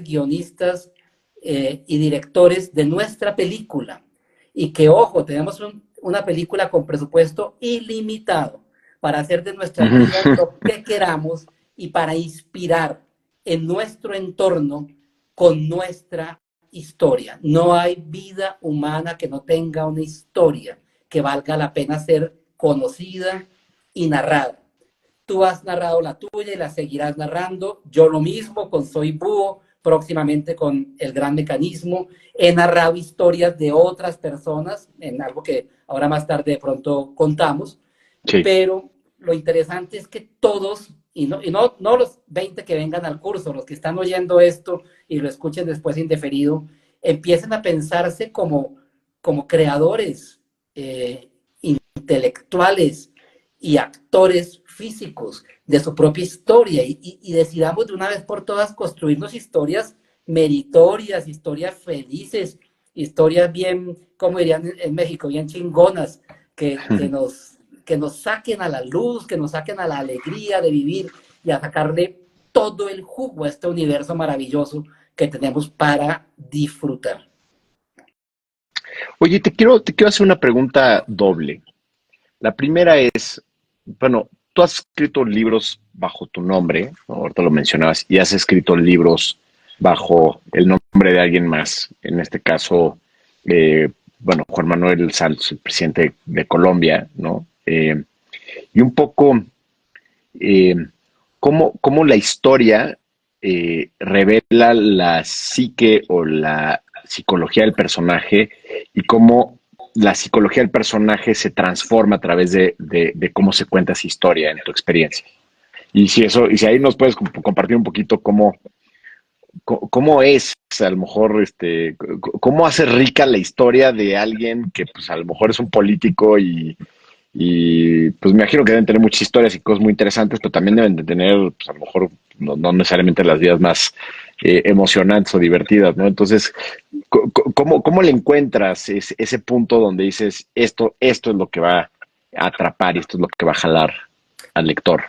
guionistas y directores de nuestra película. Y que, ojo, tenemos una película con presupuesto ilimitado para hacer de nuestras vidas lo que queramos y para inspirar en nuestro entorno con nuestra historia. No hay vida humana que no tenga una historia que valga la pena ser conocida y narrada. Tú has narrado la tuya y la seguirás narrando. Yo lo mismo con Soy Búho, próximamente con El Gran Mecanismo. He narrado historias de otras personas, en algo que ahora más tarde de pronto contamos. Sí. Pero lo interesante es que todos, y no los 20 que vengan al curso, los que están oyendo esto y lo escuchen después indeferido, empiecen a pensarse como creadores intelectuales y actores físicos de su propia historia y decidamos de una vez por todas construirnos historias meritorias, historias felices, historias bien, como dirían en México, bien chingonas, que nos saquen a la luz, que nos saquen a la alegría de vivir y a sacarle todo el jugo a este universo maravilloso que tenemos para disfrutar. Oye, te quiero hacer una pregunta doble. La primera es, bueno, tú has escrito libros bajo tu nombre, ¿no? Ahorita lo mencionabas, y has escrito libros bajo el nombre de alguien más. En este caso, bueno, Juan Manuel Santos, el presidente de Colombia, ¿no? Y un poco cómo la historia revela la psique o la psicología del personaje y cómo la psicología del personaje se transforma a través de cómo se cuenta esa historia en tu experiencia. Y si ahí nos puedes compartir un poquito cómo es, a lo mejor, cómo hace rica la historia de alguien que, pues, a lo mejor es un político y pues me imagino que deben tener muchas historias y cosas muy interesantes, pero también deben de tener, pues, a lo mejor, no necesariamente las vidas más emocionantes o divertidas, ¿no? Entonces, ¿cómo le encuentras ese punto donde dices, esto es lo que va a atrapar y esto es lo que va a jalar al lector?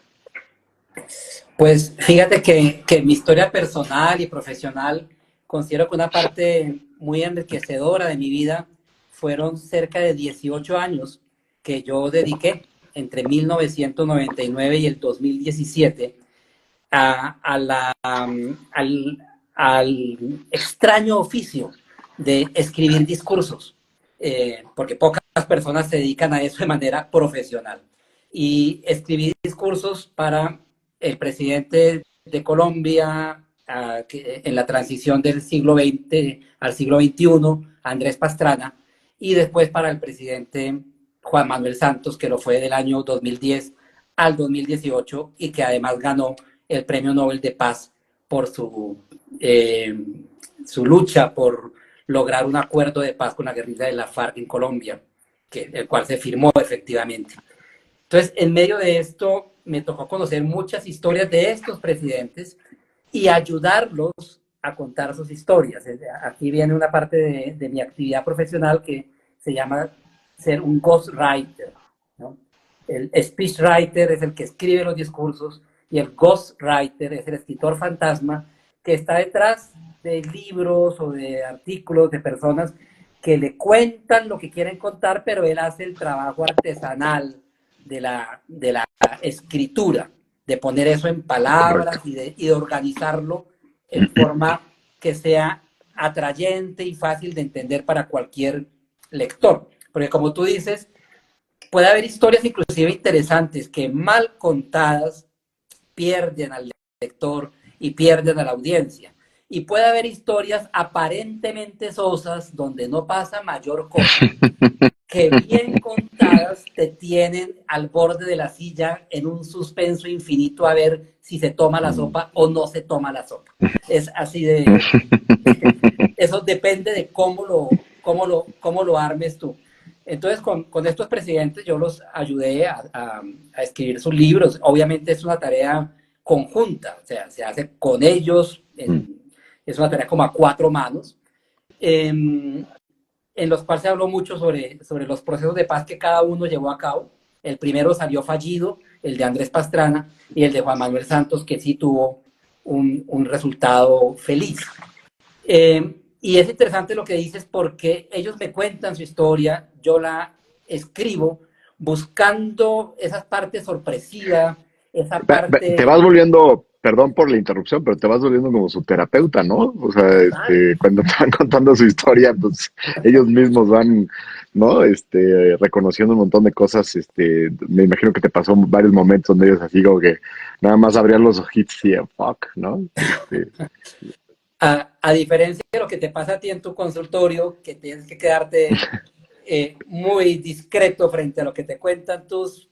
Pues fíjate que mi historia personal y profesional, considero que una parte muy enriquecedora de mi vida fueron cerca de 18 años que yo dediqué entre 1999 y el 2017 al extraño oficio de escribir discursos, porque pocas personas se dedican a eso de manera profesional. Y escribí discursos para el presidente de Colombia en la transición del siglo XX al siglo XXI, Andrés Pastrana, y después para el presidente Juan Manuel Santos, que lo fue del año 2010 al 2018 y que además ganó el Premio Nobel de Paz por su lucha por lograr un acuerdo de paz con la guerrilla de la FARC en Colombia, el cual se firmó efectivamente. Entonces, en medio de esto, me tocó conocer muchas historias de estos presidentes y ayudarlos a contar sus historias. Aquí viene una parte de mi actividad profesional que se llama ser un ghostwriter, ¿no? El speechwriter es el que escribe los discursos y el ghostwriter es el escritor fantasma que está detrás de libros o de artículos de personas que le cuentan lo que quieren contar, pero él hace el trabajo artesanal de la escritura, de poner eso en palabras y de organizarlo en forma que sea atrayente y fácil de entender para cualquier lector. Porque como tú dices, puede haber historias inclusive interesantes que mal contadas pierden al lector y pierden a la audiencia. Y puede haber historias aparentemente sosas donde no pasa mayor cosa, que bien contadas te tienen al borde de la silla en un suspenso infinito a ver si se toma la sopa o no se toma la sopa. Es así de... Eso depende de cómo lo armes tú. Entonces, con estos presidentes yo los ayudé a escribir sus libros. Obviamente es una tarea conjunta, o sea, se hace con ellos, es una tarea como a 4 manos, en los cuales se habló mucho sobre los procesos de paz que cada uno llevó a cabo. El primero salió fallido, el de Andrés Pastrana, y el de Juan Manuel Santos, que sí tuvo un resultado feliz. Y es interesante lo que dices porque ellos me cuentan su historia, yo la escribo buscando esa parte sorpresiva, esa Te parte vas volviendo, perdón por la interrupción, pero te vas volviendo como su terapeuta, ¿no? O sea, total. cuando te van contando su historia, pues ellos mismos van, ¿no? Reconociendo un montón de cosas. Me imagino que te pasó varios momentos donde ellos así como que nada más abrían los ojitos y fuck, ¿no? A diferencia de lo que te pasa a ti en tu consultorio, que tienes que quedarte muy discreto frente a lo que te cuentan tus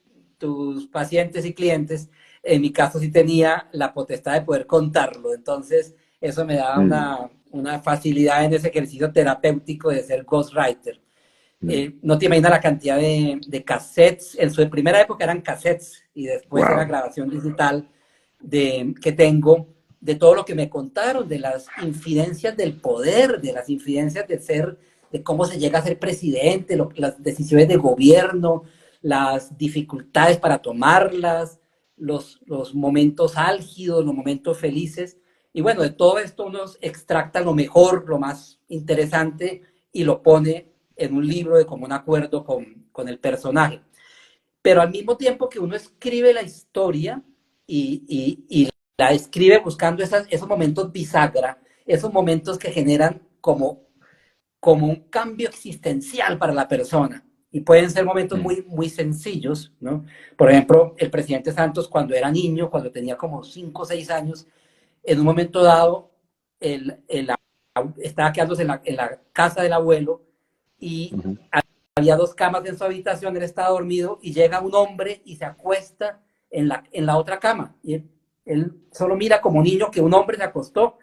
pacientes y clientes, en mi caso sí tenía la potestad de poder contarlo. Entonces, eso me daba Mm, una facilidad en ese ejercicio terapéutico de ser ghostwriter. mm, No te imaginas la cantidad de cassettes. En su primera época eran cassettes y después era wow. grabación digital que tengo de todo lo que me contaron, de las infidencias del poder, de las infidencias de ser, de cómo se llega a ser presidente, las decisiones de gobierno, las dificultades para tomarlas, los momentos álgidos, los momentos felices. Y bueno, de todo esto uno extracta lo mejor, lo más interesante y lo pone en un libro de común acuerdo con el personaje. Pero al mismo tiempo que uno escribe la historia y la escribe buscando esos momentos bisagra, esos momentos que generan como un cambio existencial para la persona. Y pueden ser momentos Mm, muy, muy sencillos, ¿no? Por ejemplo, el presidente Santos cuando era niño, cuando tenía como 5 o 6 años, en un momento dado, estaba quedándose en la casa del abuelo y ujú. había 2 camas en su habitación, él estaba dormido y llega un hombre y se acuesta en la otra cama. Y él solo mira como niño que un hombre se acostó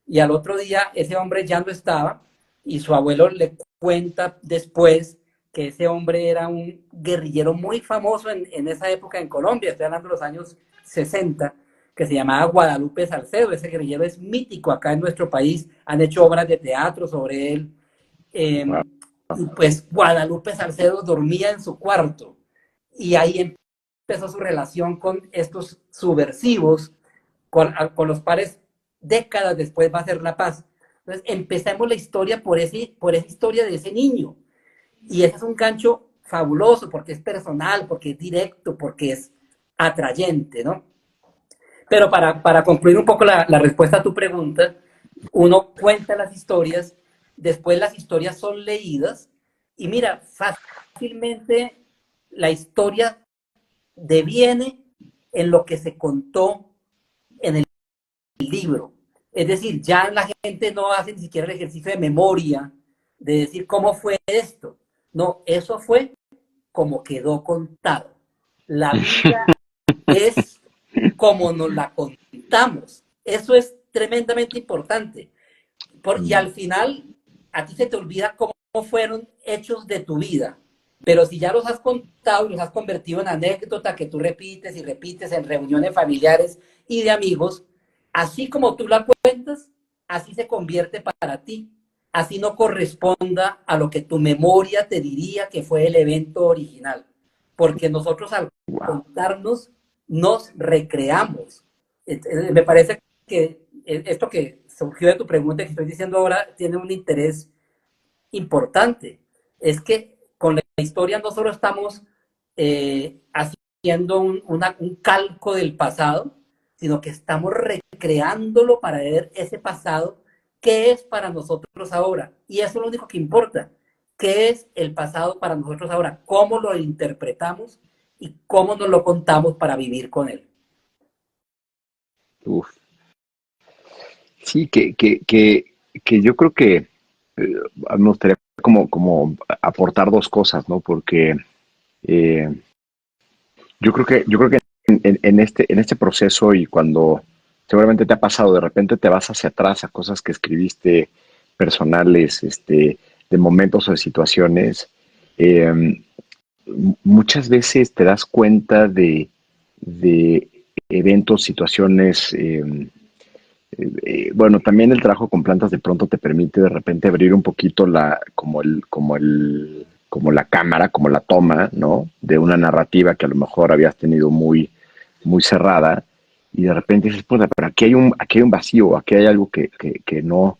y al otro día ese hombre ya no estaba y su abuelo le cuenta después que ese hombre era un guerrillero muy famoso en esa época en Colombia, estoy hablando de los años 60, que se llamaba Guadalupe Salcedo. Ese guerrillero es mítico acá en nuestro país, han hecho obras de teatro sobre él. Wow. Y pues Guadalupe Salcedo dormía en su cuarto y ahí empezó su relación con estos subversivos, con los cuales décadas después va a ser la paz. Entonces empecemos la historia por esa historia de ese niño. Y ese es un gancho fabuloso porque es personal, porque es directo, porque es atrayente, ¿no? Pero para concluir un poco la respuesta a tu pregunta, uno cuenta las historias, después las historias son leídas y mira, fácilmente la historia deviene en lo que se contó en el libro. Es decir, ya la gente no hace ni siquiera el ejercicio de memoria, de decir cómo fue esto. No, eso fue como quedó contado. La vida es como nos la contamos. Eso es tremendamente importante. Y Mm, al final, a ti se te olvida cómo fueron hechos de tu vida. Pero si ya los has contado y los has convertido en anécdota que tú repites y repites en reuniones familiares y de amigos, así como tú la cuentas, así se convierte para ti. Así no corresponda a lo que tu memoria te diría que fue el evento original. Porque nosotros al wow. contarnos nos recreamos. Me parece que esto que surgió de tu pregunta que estoy diciendo ahora tiene un interés importante. Es que con la historia no solo estamos haciendo un calco del pasado, sino que estamos recreándolo para ver ese pasado, qué es para nosotros ahora. Y eso es lo único que importa. ¿Qué es el pasado para nosotros ahora? ¿Cómo lo interpretamos y cómo nos lo contamos para vivir con él? Uf. Sí, que yo creo que me gustaría como aportar dos cosas, ¿no? Porque eh, yo creo que en este proceso y cuando seguramente te ha pasado, de repente te vas hacia atrás a cosas que escribiste personales, de momentos o de situaciones, eh, muchas veces te das cuenta de eventos, situaciones, bueno, también el trabajo con plantas de pronto te permite de repente abrir un poquito como la cámara, como la toma, ¿no? De una narrativa que a lo mejor habías tenido muy, muy cerrada y de repente dices, puta, pero aquí hay un vacío, aquí hay algo que no,